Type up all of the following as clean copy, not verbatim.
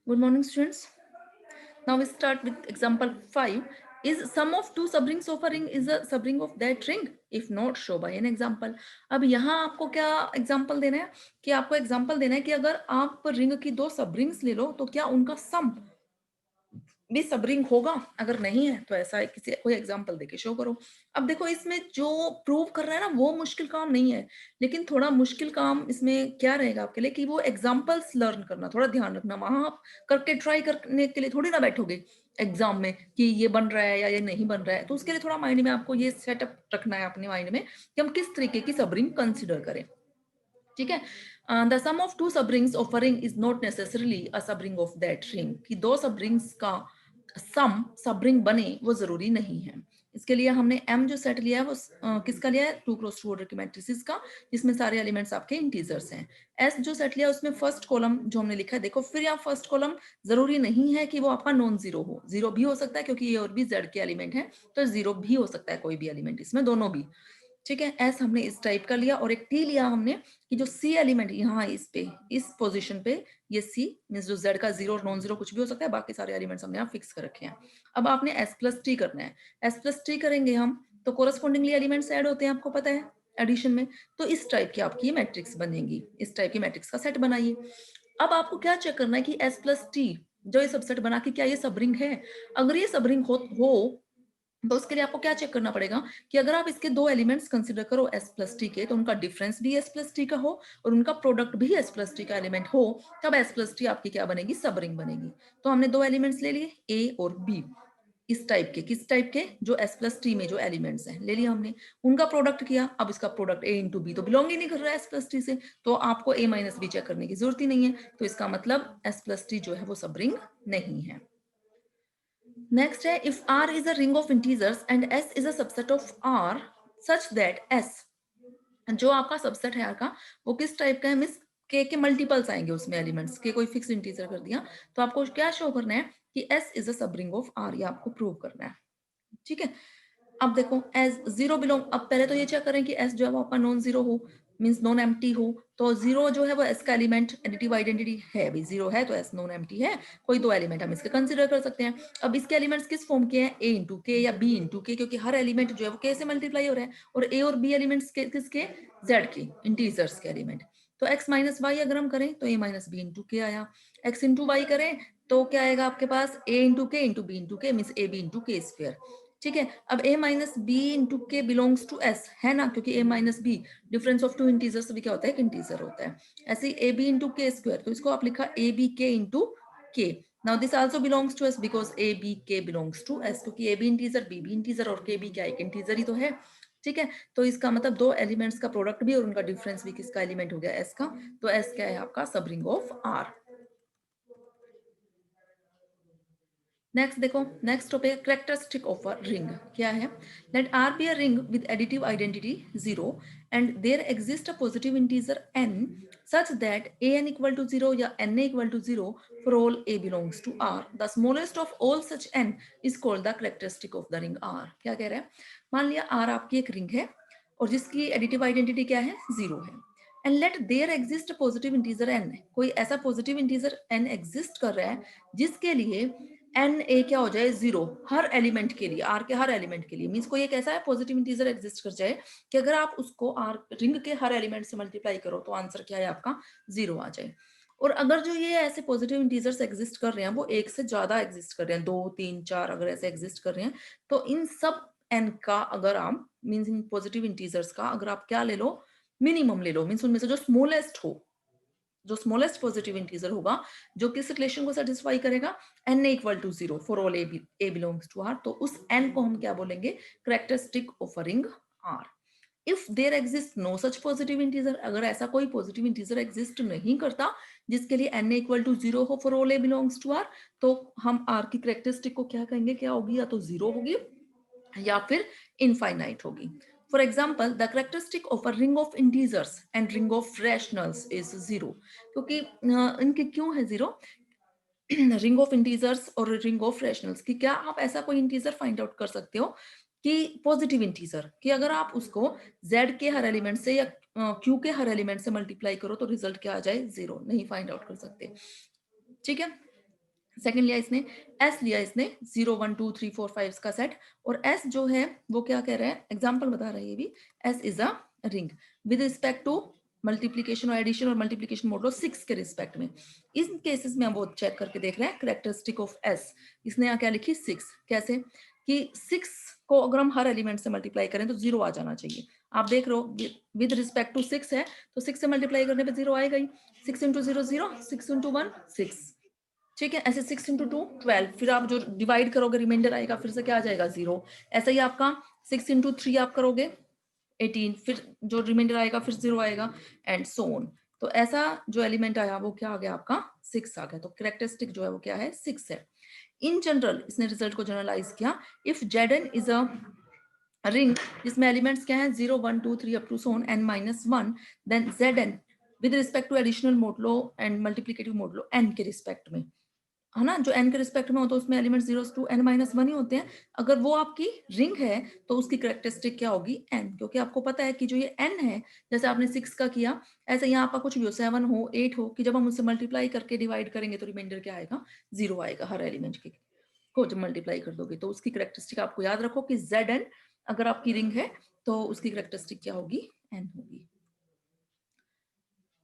Good morning, students. Now we start with example 5. Is sum of two subrings of a ring is a subring of that ring? If not, show by an example. अब यहाँ आपको क्या example देना है कि आपको example देना है कि अगर आप रिंग की दो सबरिंग्स ले लो तो क्या उनका सम भी सबरिंग होगा, अगर नहीं है तो ऐसा किसी कोई एग्जांपल देके शो करो। अब देखो इसमें जो प्रूव कर रहा है ना वो मुश्किल काम नहीं है, लेकिन थोड़ा मुश्किल काम इसमें क्या रहेगा आपके लिए कि वो एग्जांपल्स लर्न करना, थोड़ा ध्यान रखना। वहां आप करके ट्राई करने के लिए थोड़ी ना बैठोगे एग्जाम में कि ये बन रहा है या ये नहीं बन रहा है, तो उसके लिए थोड़ा माइंड में आपको ये सेटअप रखना है अपने माइंड में कि हम किस तरीके की सबरिंग कंसिडर करें। ठीक है, the sum of two subrings of a ring is not necessarily a subring of that ring, कि दो सबरिंग्स का सम सबरिंग बने वो जरूरी नहीं है। इसके लिए हमने m जो सेट लिया है वो किसका लिया है, 2x2 ऑर्डर की मैट्रिसेस का, जिसमें सारे एलिमेंट्स आपके इंटीजर्स हैं। s जो सेट लिया है उसमें फर्स्ट कॉलम जो हमने लिखा है, देखो फिर यहाँ फर्स्ट कॉलम जरूरी नहीं है कि वो आपका नॉन जीरो हो, जीरो भी हो सकता है क्योंकि ये और भी z के एलिमेंट है, तो जीरो भी हो सकता है कोई भी एलिमेंट इसमें, दोनों भी। ठीक है, एस हमने इस टाइप का लिया और एक टी लिया हमने कि जो सी एलिमेंट यहाँ इस पे इस पोजीशन पे, ये सी मीन्स जो जेड का जीरो और नॉन जीरो कुछ भी हो सकता है, बाकी सारे एलिमेंट्स हमने यहाँ फिक्स कर रखे हैं। अब आपने एस प्लस टी करना है, एस प्लस टी करेंगे हम तो कोरस्पॉन्डिंगली एलिमेंट्स ऐड होते हैं, आपको पता है एडिशन में। तो इस टाइप की आपकी मैट्रिक्स बनेगी, इस टाइप की मैट्रिक्स का सेट बनाइए। अब आपको क्या चेक करना है कि एस प्लस टी जो ये सबसेट बना के क्या ये सबरिंग है। अगर ये सबरिंग हो तो उसके लिए आपको क्या चेक करना पड़ेगा कि अगर आप इसके दो एलिमेंट्स कंसिडर करो एस प्लस टी के, तो उनका डिफरेंस भी एस प्लस टी का हो और उनका प्रोडक्ट भी एस प्लस टी का एलिमेंट हो, तब एस प्लस टी आपकी क्या बनेगी, सबरिंग बनेगी। तो हमने दो एलिमेंट्स ले लिए ए और बी, इस टाइप के, किस टाइप के, जो एस प्लस टी में जो एलिमेंट्स हैं ले लिया हमने, उनका प्रोडक्ट किया। अब इसका प्रोडक्ट ए इंटू बी तो बिलोंग ही नहीं कर रहा है एस प्लस टी से, तो आपको ए माइनस बी चेक करने की जरूरत ही नहीं है, तो इसका मतलब एस प्लस टी जो है वो सबरिंग नहीं है। नेक्स्ट है if R is a ring of integers and S is a subset of R such that S, जो आपका सबसेट है R का वो किस टाइप का है, मिस के मल्टीपल्स आएंगे उसमें एलिमेंट्स के, कोई फिक्स इंटीजर कर दिया, तो आपको क्या शो करना है कि S इज अ सब रिंग ऑफ R, ये आपको प्रूव करना है। ठीक है, अब देखो एज जीरो बिलोंग, अब पहले तो ये चेक करें कि एस जो है वो आपका नॉन जीरो हो, मींस नॉन एम्प्टी हो, तो जीरो जो है वो एस का एलिमेंट एडिटिव आइडेंटिटी है, भाई जीरो है तो एस नॉन एम्प्टी है, कोई दो एलिमेंट हम इसके कंसिडर कर सकते हैं। अब इसके एलिमेंट्स किस फॉर्म के हैं, ए इंटू के या बी इंटू के, क्योंकि हर एलिमेंट जो है वो के से मल्टीप्लाई हो रहा है, और ए और बी एलिमेंट्स के किसके, जेड के इंटीजर्स के एलिमेंट। तो एक्स माइनस वाई अगर हम करें तो ए माइनस बी इंटू के आया, एक्स इंटू वाई करें तो क्या आएगा आपके पास, a into b into k means a b into k square. ठीक है, अब a minus b into k belongs to s है ना, क्योंकि a minus b difference of two integers भी क्या होता है, एक इंटीजर होता है। ऐसे ही a b into k square, तो इसको आप लिखा a b k into k. Now this also belongs to s because a b k belongs to s, क्योंकि a भी इंटीजर b भी इंटीजर और k भी क्या एक इंटीजर ही तो है। ठीक है, तो इसका मतलब दो एलिमेंट्स का प्रोडक्ट भी और उनका डिफरेंस भी किसका एलिमेंट हो गया, s का, तो s क्या है आपका subring of r। Next देखो, next topic characteristic of a ring क्या है, let R be a ring with additive identity 0 and there exist a positive integer n such that an equal to 0 या na equal to 0 for all a belongs to r, the smallest of all such n is called the characteristic of the ring r। क्या कह रहा है, मान लिया r आपकी एक ring है और जिसकी एडिटिव आइडेंटिटी क्या है, 0 है, and let there exist positive integer n, कोई ऐसा पॉजिटिव इंटीजर n एग्जिस्ट कर रहा है जिसके लिए एन ए क्या हो जाए, जीरो, हर एलिमेंट के लिए, आर के हर एलिमेंट के लिए, मीन्स कोई एक ऐसा है पॉजिटिव इंटीजर एग्जिस्ट कर जाए कि अगर आप उसको आर रिंग के हर एलिमेंट से मल्टीप्लाई करो तो आंसर क्या है आपका, जीरो आ जाए। और अगर जो ये ऐसे पॉजिटिव इंटीजर्स एग्जिस्ट कर रहे हैं वो एक से ज्यादा एग्जिस्ट कर रहे हैं, दो तीन चार अगर ऐसे एग्जिस्ट कर रहे हैं, तो इन सब एन का अगर आप मीन्स इन पॉजिटिव इंटीजर्स का अगर आप क्या ले लो, मिनिमम ले लो, मीन्स उनमें से जो स्मॉलेस्ट हो, जो स्मॉलेस्ट पॉजिटिव इंटीजर होगा जो किस रिलेशन को सेटिस्फाई करेगा, n equal to 0 for all a belongs to r, तो उस n को हम क्या बोलेंगे, characteristic of a ring r। If there exist no such positive integer, अगर ऐसा कोई पॉजिटिव इंटीजर एग्जिस्ट नहीं करता जिसके लिए n इक्वल टू 0 हो for all a belongs to r, तो हम r की कैरेक्टरिस्टिक को क्या कहेंगे, क्या होगी, या तो 0 होगी या फिर इनफाइनाइट होगी। For example the characteristic of a ring of integers and ring of rationals is 0, क्योंकि इनके क्यों है 0, रिंग ऑफ इंटीजर्स और रिंग ऑफ रैशनल्स की, क्या आप ऐसा कोई इंटीजर फाइंड आउट कर सकते हो कि पॉजिटिव इंटीजर कि अगर आप उसको z के हर एलिमेंट से या q के हर एलिमेंट से मल्टीप्लाई करो तो रिजल्ट क्या आ जाए, 0, नहीं फाइंड आउट कर सकते। ठीक है, सेकंड लिया इसने, एस लिया इसने 0 1 2 3 4 5 का सेट, और एस जो है वो क्या कह रहा है, एग्जांपल बता रहा है ये भी, S is a ring with respect to multiplication और एडिशन और मल्टीप्लीकेशन मॉडुलो 6 के रिस्पेक्ट में। इन केसेस में हम वो चेक करके देख रहे हैं कैरेक्टरिस्टिक ऑफ एस। इसने यहाँ क्या लिखी 6, कैसे कि 6 को अगर हम हर एलिमेंट से मल्टीप्लाई करें तो 0 आ जाना चाहिए। आप देख रहे हो विद रिस्पेक्ट टू 6 है तो 6 से मल्टीप्लाई करने पे 0 आएगा ही। 6 इंटू 0 0, 6 इंटू 1 6, ठीक है। ऐसे 6 इंटू 2 12, फिर आप जो डिवाइड करोगे रिमाइंडर आएगा, फिर से क्या आ जाएगा 0। ऐसा ही आपका 6 इंटू 3 आप करोगे 18, फिर जो रिमाइंडर आएगा फिर 0 आएगा, एंड सो ऑन। तो ऐसा जो एलिमेंट आया वो क्या आ गया आपका 6 आ गया। तो कैरेक्टरिस्टिक जो है वो क्या है 6 है। इन जनरल इसने रिजल्ट को जनरलाइज किया, if Zn is a ring जिसमें एलिमेंट्स क्या है 0 1 2 3 up to so on n minus 1, then Zn with respect to additional modulo and multiplicative modulo n के रिस्पेक्ट में, है ना, जो n के रिस्पेक्ट में होता है उसमें एलिमेंट 0 टू n माइनस 1 ही होते हैं। अगर वो आपकी रिंग है तो उसकी कैरेक्टरिस्टिक क्या होगी n, क्योंकि आपको पता है कि जो ये n है, जैसे आपने 6 का किया, ऐसे यहाँ आपका कुछ भी हो 7 हो 8 हो, कि जब हम उससे मल्टीप्लाई करके डिवाइड करेंगे तो रिमाइंडर क्या आएगा 0 आएगा हर एलिमेंट के को जब मल्टीप्लाई कर दोगे। तो उसकी कैरेक्टरिस्टिक आपको याद रखो कि Zn अगर आपकी रिंग है तो उसकी कैरेक्टरिस्टिक क्या होगी n होगी।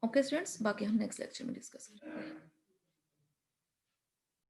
ओके स्टूडेंट्स, बाकी हम नेक्स्ट लेक्चर में डिस्कस करेंगे।